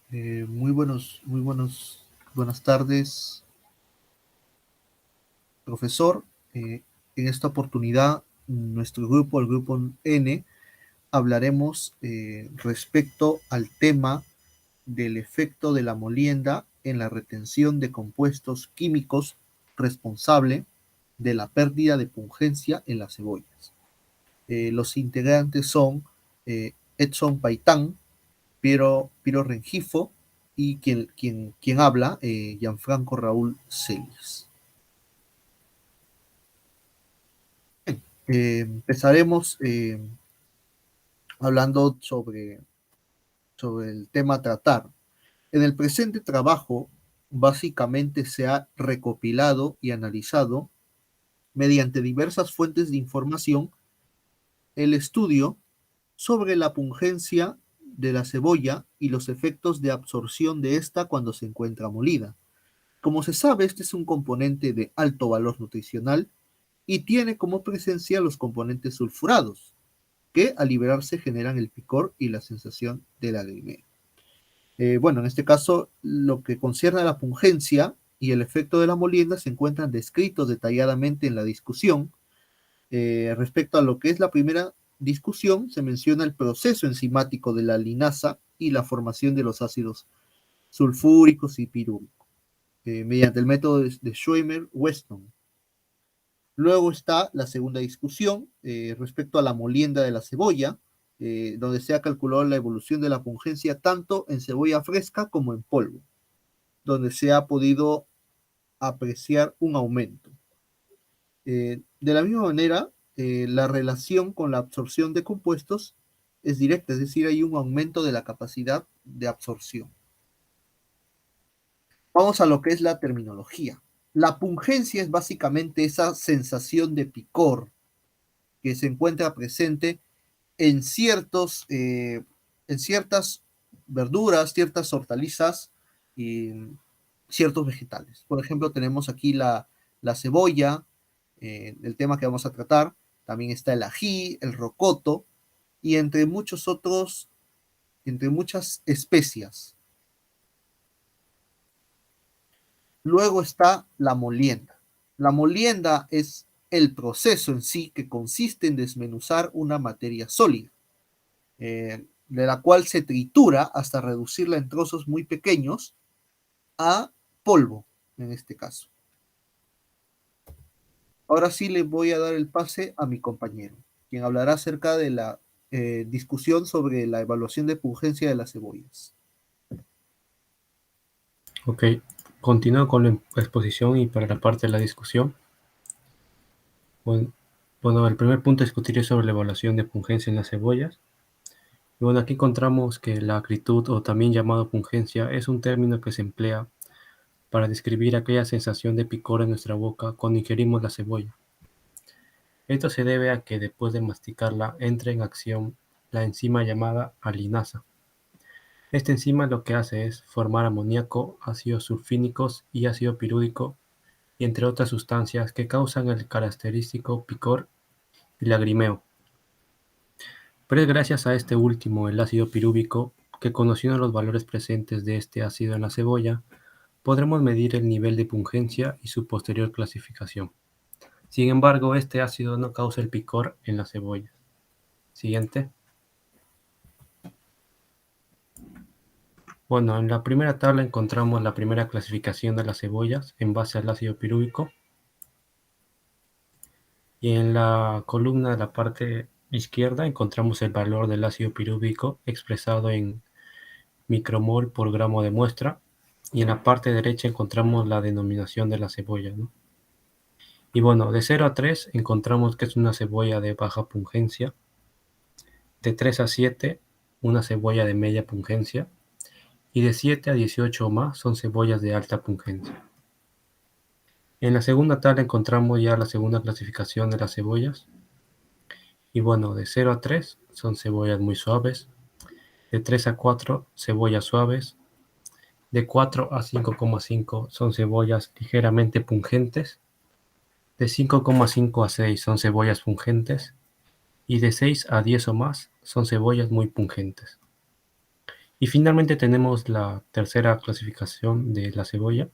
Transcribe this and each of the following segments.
Buenas tardes, profesor. En esta oportunidad, nuestro grupo, el grupo N, hablaremos respecto al tema del efecto de la molienda en la retención de compuestos químicos responsable de la pérdida de pungencia en las cebollas. Los integrantes son Edson Paitán, Piero Rengifo y quien habla, Gianfranco Raúl Celis. Empezaremos hablando sobre el tema a tratar. En el presente trabajo, básicamente se ha recopilado y analizado mediante diversas fuentes de información el estudio sobre la pungencia de la cebolla y los efectos de absorción de esta cuando se encuentra molida. Como se sabe, este es un componente de alto valor nutricional y tiene como presencia los componentes sulfurados, que al liberarse generan el picor y la sensación de lagrimeo. Bueno, en este caso, lo que concierne a la pungencia y el efecto de la molienda se encuentran descritos detalladamente en la discusión. Respecto a lo que es la primera discusión, se menciona el proceso enzimático de la linasa y la formación de los ácidos sulfúricos y pirúricos, mediante el método de Schweimer-Weston. Luego está la segunda discusión respecto a la molienda de la cebolla, donde se ha calculado la evolución de la pungencia tanto en cebolla fresca como en polvo, donde se ha podido apreciar un aumento. De la misma manera, la relación con la absorción de compuestos es directa, es decir, hay un aumento de la capacidad de absorción. Vamos a lo que es la terminología. La pungencia es básicamente esa sensación de picor que se encuentra presente en ciertas verduras, ciertas hortalizas y ciertos vegetales. Por ejemplo, tenemos aquí la cebolla, el tema que vamos a tratar. También está el ají, el rocoto y entre muchas especias. Luego está la molienda. La molienda es el proceso en sí que consiste en desmenuzar una materia sólida, de la cual se tritura hasta reducirla en trozos muy pequeños a polvo, en este caso. Ahora sí le voy a dar el pase a mi compañero, quien hablará acerca de la discusión sobre la evaluación de pungencia de las cebollas. Ok, continúo con la exposición y para la parte de la discusión. Bueno, el primer punto a discutir es sobre la evaluación de pungencia en las cebollas. Y bueno, aquí encontramos que la acritud, o también llamado pungencia, es un término que se emplea para describir aquella sensación de picor en nuestra boca cuando ingerimos la cebolla. Esto se debe a que después de masticarla entra en acción la enzima llamada alinasa. Esta enzima lo que hace es formar amoníaco, ácidos sulfínicos y ácido pirúdico, y entre otras sustancias que causan el característico picor y lagrimeo. Pero es gracias a este último, el ácido pirúvico, que conociendo los valores presentes de este ácido en la cebolla, podremos medir el nivel de pungencia y su posterior clasificación. Sin embargo, este ácido no causa el picor en la cebolla. Siguiente. Bueno, en la primera tabla encontramos la primera clasificación de las cebollas en base al ácido pirúvico. Y en la columna de la parte izquierda encontramos el valor del ácido pirúvico expresado en micromol por gramo de muestra. Y en la parte derecha encontramos la denominación de la cebolla, ¿no? Y bueno, de 0 a 3 encontramos que es una cebolla de baja pungencia. De 3 a 7, una cebolla de media pungencia. Y de 7 a 18 o más son cebollas de alta pungencia. En la segunda tabla encontramos ya la segunda clasificación de las cebollas. Y bueno, de 0 a 3 son cebollas muy suaves. De 3 a 4, cebollas suaves. De 4 a 5,5 son cebollas ligeramente pungentes. De 5,5 a 6 son cebollas pungentes. Y de 6 a 10 o más son cebollas muy pungentes. Y finalmente tenemos la tercera clasificación de la cebolla.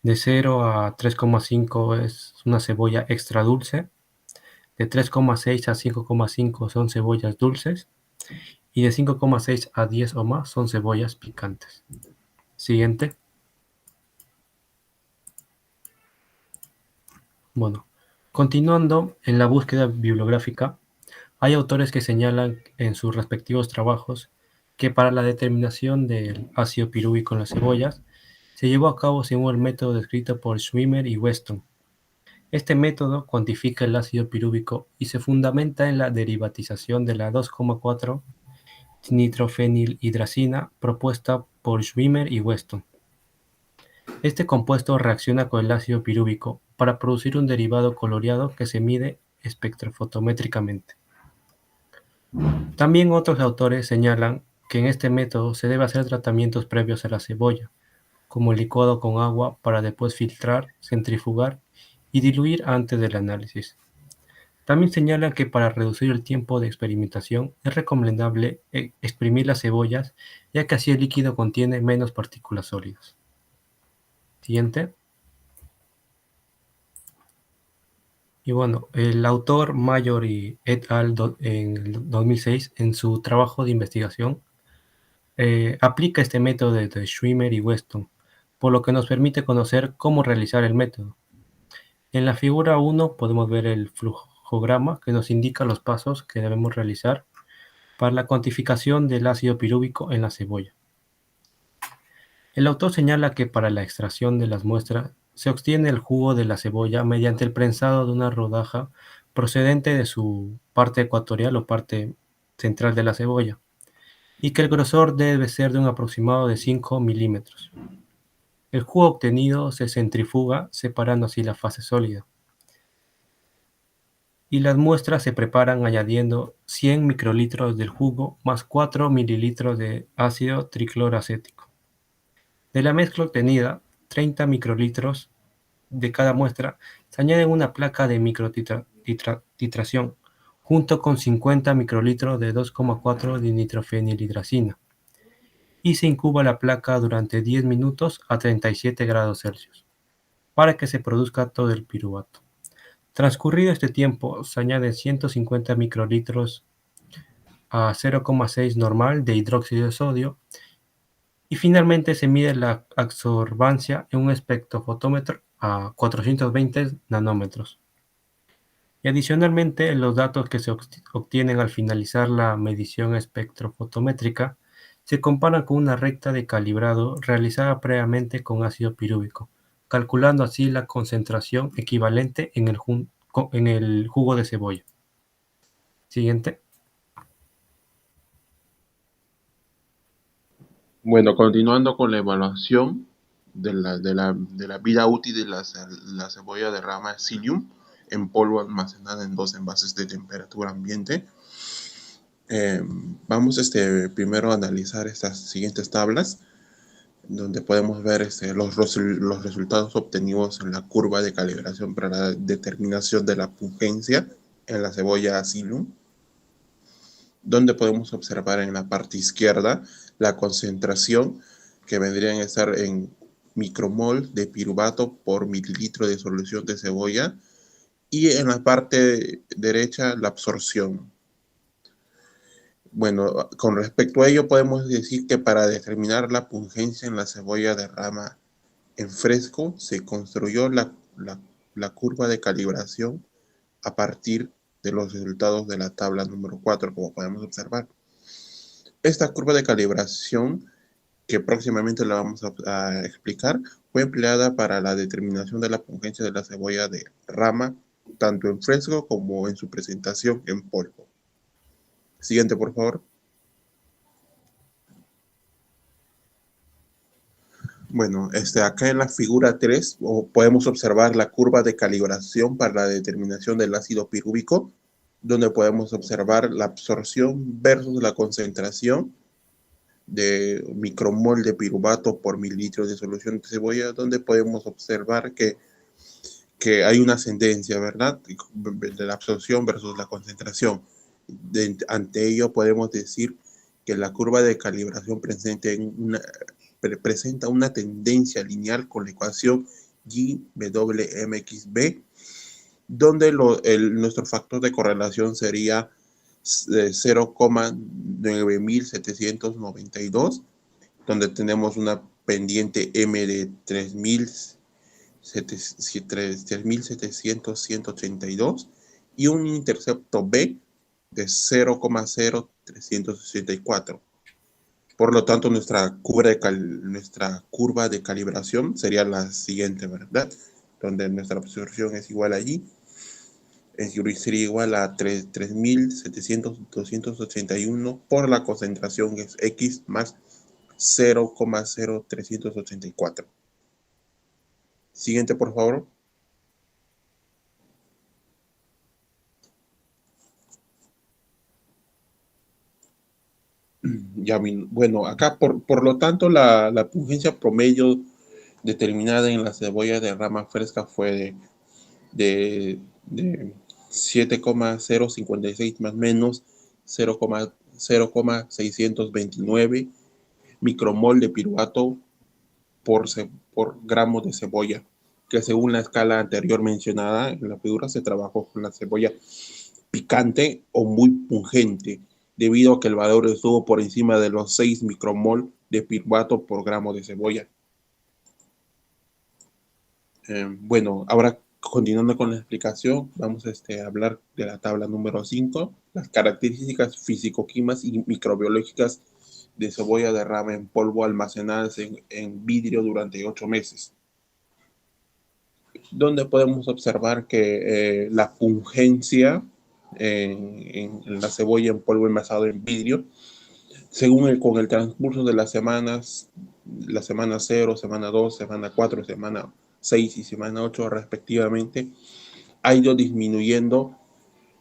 De 0 a 3,5 es una cebolla extra dulce. De 3,6 a 5,5 son cebollas dulces. Y de 5,6 a 10 o más son cebollas picantes. Siguiente. Bueno, continuando en la búsqueda bibliográfica, hay autores que señalan en sus respectivos trabajos que para la determinación del ácido pirúvico en las cebollas se llevó a cabo según el método descrito por Schwimmer y Weston. Este método cuantifica el ácido pirúvico y se fundamenta en la derivatización de la 2,4 nitrofenilhidracina propuesta por Schwimmer y Weston. Este compuesto reacciona con el ácido pirúvico para producir un derivado coloreado que se mide espectrofotométricamente. También otros autores señalan que en este método se debe hacer tratamientos previos a la cebolla, como el licuado con agua para después filtrar, centrifugar y diluir antes del análisis. También señalan que para reducir el tiempo de experimentación es recomendable exprimir las cebollas, ya que así el líquido contiene menos partículas sólidas. Siguiente. Y bueno, el autor Mayor y et al. En el 2006, en su trabajo de investigación, aplica este método de Schwimmer y Weston, por lo que nos permite conocer cómo realizar el método. En la figura 1 podemos ver el flujograma que nos indica los pasos que debemos realizar para la cuantificación del ácido pirúvico en la cebolla. El autor señala que para la extracción de las muestras se obtiene el jugo de la cebolla mediante el prensado de una rodaja procedente de su parte ecuatorial o parte central de la cebolla, y que el grosor debe ser de un aproximado de 5 milímetros. El jugo obtenido se centrifuga, separando así la fase sólida, y las muestras se preparan añadiendo 100 microlitros del jugo más 4 mililitros de ácido tricloroacético. De la mezcla obtenida, 30 microlitros de cada muestra se añaden una placa de microtitración, junto con 50 microlitros de 2,4 dinitrofenilhidracina, y se incuba la placa durante 10 minutos a 37 grados Celsius, para que se produzca todo el piruvato. Transcurrido este tiempo, se añaden 150 microlitros a 0,6 normal de hidróxido de sodio, y finalmente se mide la absorbancia en un espectrofotómetro a 420 nanómetros. Y adicionalmente, los datos que se obtienen al finalizar la medición espectrofotométrica se comparan con una recta de calibrado realizada previamente con ácido pirúvico, calculando así la concentración equivalente en el jugo de cebolla. Siguiente. Bueno, continuando con la evaluación de la vida útil de la cebolla de rama Psyllium en polvo almacenada en 2 envases de temperatura ambiente. Vamos primero a analizar estas siguientes tablas, donde podemos ver los resultados obtenidos en la curva de calibración para la determinación de la pungencia en la cebolla Psyllium, donde podemos observar en la parte izquierda la concentración que vendrían a estar en micromol de piruvato por mililitro de solución de cebolla, y en la parte derecha la absorción. Bueno, con respecto a ello podemos decir que para determinar la pungencia en la cebolla de rama en fresco se construyó la curva de calibración a partir de los resultados de la tabla número 4, como podemos observar. Esta curva de calibración, que próximamente la vamos a explicar, fue empleada para la determinación de la pungencia de la cebolla de rama, tanto en fresco como en su presentación en polvo. Siguiente, por favor. Bueno, acá en la figura 3 podemos observar la curva de calibración para la determinación del ácido pirúvico, donde podemos observar la absorción versus la concentración de micromol de piruvato por mililitro de solución de cebolla, donde podemos observar que hay una ascendencia, ¿verdad?, de la absorción versus la concentración. Ante ello podemos decir que la curva de calibración presenta una tendencia lineal con la ecuación YWMXB, donde nuestro factor de correlación sería 0,9792, donde tenemos una pendiente M de 3700,182 y un intercepto B de 0,0364. Por lo tanto, nuestra curva de calibración sería la siguiente, ¿verdad? Donde nuestra absorción es igual allí. Sería igual a 3700,281 por la concentración es X más 0,0384. Siguiente, por favor. Ya, bueno, acá por lo tanto la pungencia promedio determinada en la cebolla de rama fresca fue de 7,056 más menos 0,629 micromol de piruvato por gramo de cebolla, que según la escala anterior mencionada en la figura se trabajó con la cebolla picante o muy pungente, debido a que el valor estuvo por encima de los 6 micromol de piruvato por gramo de cebolla. Bueno, ahora continuando con la explicación, vamos a hablar de la tabla número 5, las características físico-químicas y microbiológicas de cebolla de rama en polvo almacenadas en vidrio durante 8 meses, donde podemos observar que la pungencia en la cebolla en polvo envasado en vidrio, según con el transcurso de las semanas, la semana 0, semana 2, semana 4, semana 6 y semana 8 respectivamente, ha ido disminuyendo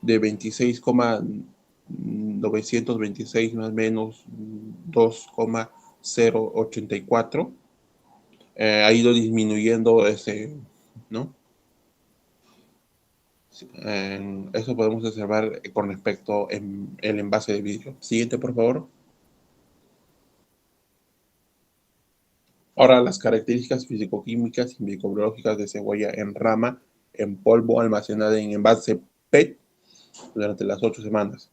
de 26,926 más o menos 2,084. Ha ido disminuyendo ¿no? Eso podemos observar con respecto en el envase de vidrio. Siguiente, por favor. Ahora, las características físico-químicas y microbiológicas de cebolla en rama en polvo almacenada en envase PET durante las 8 semanas.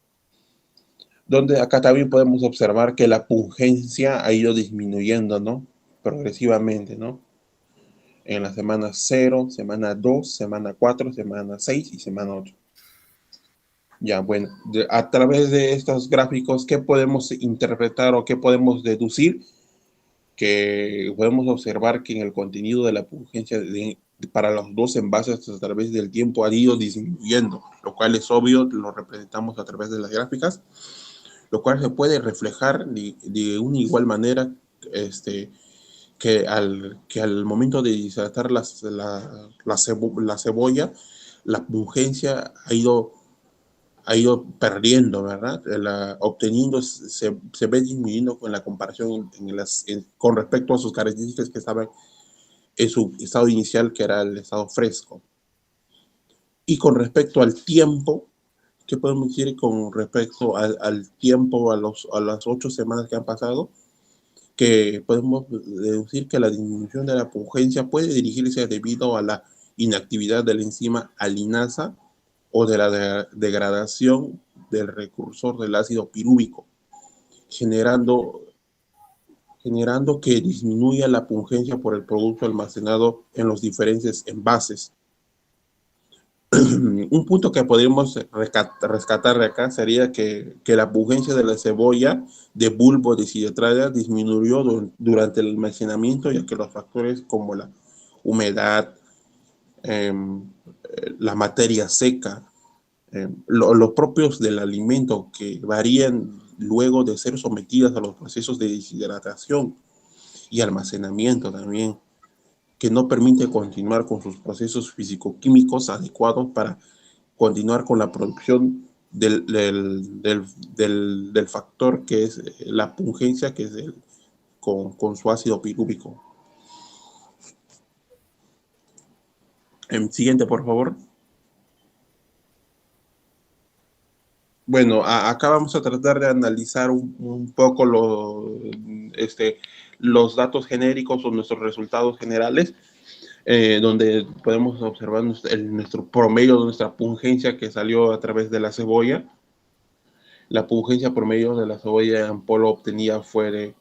Donde acá también podemos observar que la pungencia ha ido disminuyendo, ¿no? Progresivamente, ¿no? En la semana 0, semana 2, semana 4, semana 6 y semana 8. Ya, bueno, a través de estos gráficos, ¿qué podemos interpretar o qué podemos deducir? Que podemos observar que en el contenido de la pungencia para los dos envases a través del tiempo ha ido disminuyendo, lo cual es obvio, lo representamos a través de las gráficas, lo cual se puede reflejar de una igual manera que al momento de hidratar la cebolla, la pungencia ha ido perdiendo, ¿verdad? Obteniendo, se ve disminuyendo con la comparación con respecto a sus características que estaban en su estado inicial, que era el estado fresco. Y con respecto al tiempo, ¿qué podemos decir con respecto al tiempo, a las 8 semanas que han pasado? Que podemos deducir que la disminución de la pungencia puede dirigirse debido a la inactividad de la enzima alinasa o de la degradación del recursor del ácido pirúvico, generando que disminuya la pungencia por el producto almacenado en los diferentes envases. Un punto que podríamos rescatar de acá sería que la pungencia de la cebolla de bulbo deshidratada disminuyó durante el almacenamiento, ya que los factores como la humedad, la materia seca, los propios del alimento que varían luego de ser sometidas a los procesos de deshidratación y almacenamiento también, que no permite continuar con sus procesos físico-químicos adecuados para continuar con la producción del factor que es la pungencia, que es con su ácido pirúvico. Siguiente, por favor. Bueno, acá vamos a tratar de analizar un poco los datos genéricos o nuestros resultados generales, donde podemos observar nuestro promedio de nuestra pungencia que salió a través de la cebolla. La pungencia promedio de la cebolla en polvo obtenida fue de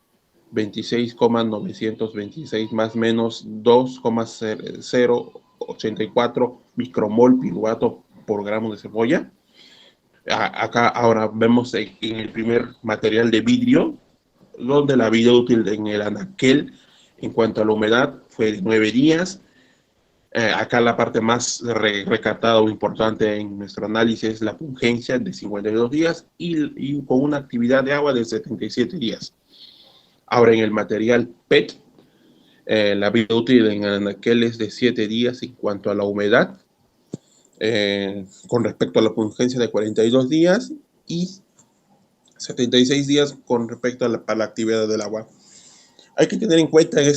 26,926 más menos 2,084 micromol piruvato por gramo de cebolla. Acá ahora vemos en el primer material de vidrio, donde la vida útil en el anaquel en cuanto a la humedad fue de 9 días. Acá la parte más recatada o importante en nuestro análisis es la pungencia de 52 días y con una actividad de agua de 77 días. Ahora en el material PET, la vida útil en el anaquel es de 7 días en cuanto a la humedad, con respecto a la pungencia de 42 días y 76 días con respecto a la actividad del agua. Hay que tener en cuenta, hay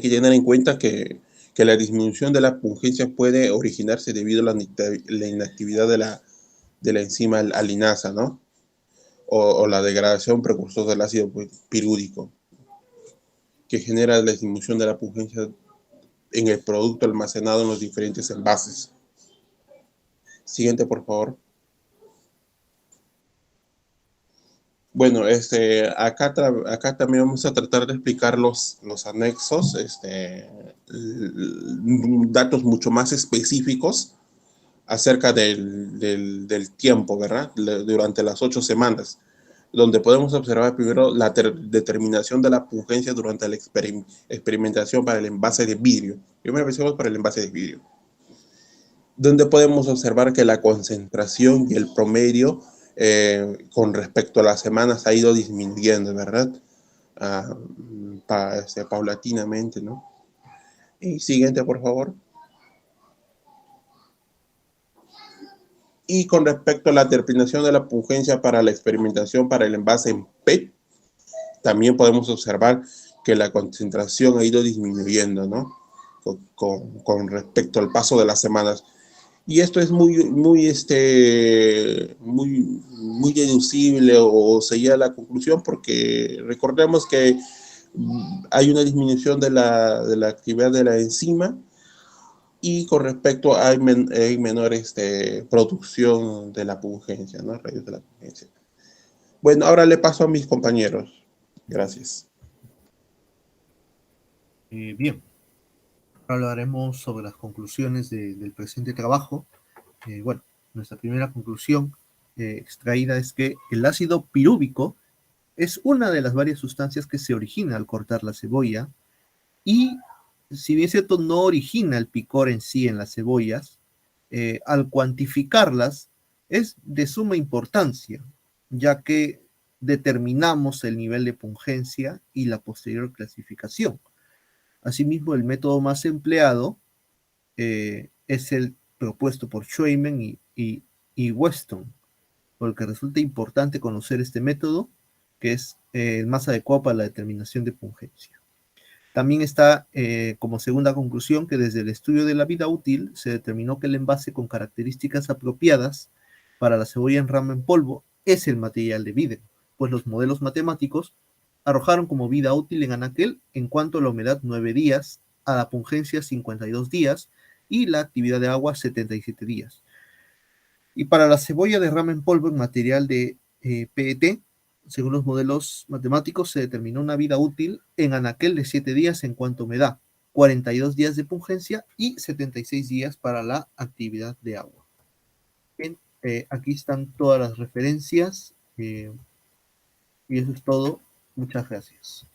que, tener en cuenta que la disminución de la pungencia puede originarse debido a la inactividad de la enzima alinasa, ¿no? O la degradación precursor del ácido pirúdico, que genera la disminución de la pungencia en el producto almacenado en los diferentes envases. Siguiente, por favor. Bueno, acá también vamos a tratar de explicar los anexos, datos mucho más específicos acerca del tiempo, ¿verdad? Durante las 8 semanas, donde podemos observar primero la determinación de la pungencia durante la experimentación para el envase de vidrio. Primero empecemos para el envase de vidrio, donde podemos observar que la concentración y el promedio con respecto a las semanas ha ido disminuyendo, ¿verdad? Paulatinamente, ¿no? Y siguiente, por favor. Y con respecto a la determinación de la pungencia para la experimentación para el envase en PET, también podemos observar que la concentración ha ido disminuyendo, ¿no? Con respecto al paso de las semanas. Y esto es muy deducible o se llega a la conclusión porque recordemos que hay una disminución de la actividad de la enzima y con respecto hay menor producción de la pungencia, ¿no? Rayos de la pungencia. Bueno, ahora le paso a mis compañeros. Gracias. Bien, ahora hablaremos sobre las conclusiones del presente trabajo. Bueno, nuestra primera conclusión extraída es que el ácido pirúvico es una de las varias sustancias que se origina al cortar la cebolla y, si bien es cierto, no origina el picor en sí en las cebollas, al cuantificarlas es de suma importancia, ya que determinamos el nivel de pungencia y la posterior clasificación. Asimismo, el método más empleado es el propuesto por Schweiman y Weston, porque resulta importante conocer este método, que es el más adecuado para la determinación de pungencia. También está como segunda conclusión que desde el estudio de la vida útil se determinó que el envase con características apropiadas para la cebolla en rama en polvo es el material de vidrio, pues los modelos matemáticos arrojaron como vida útil en anaquel en cuanto a la humedad 9 días, a la pungencia 52 días y la actividad de agua 77 días. Y para la cebolla de rama en polvo en material de PET, según los modelos matemáticos, se determinó una vida útil en anaquel de 7 días en cuanto a humedad, 42 días de pungencia y 76 días para la actividad de agua. Bien, aquí están todas las referencias y eso es todo. Muchas gracias.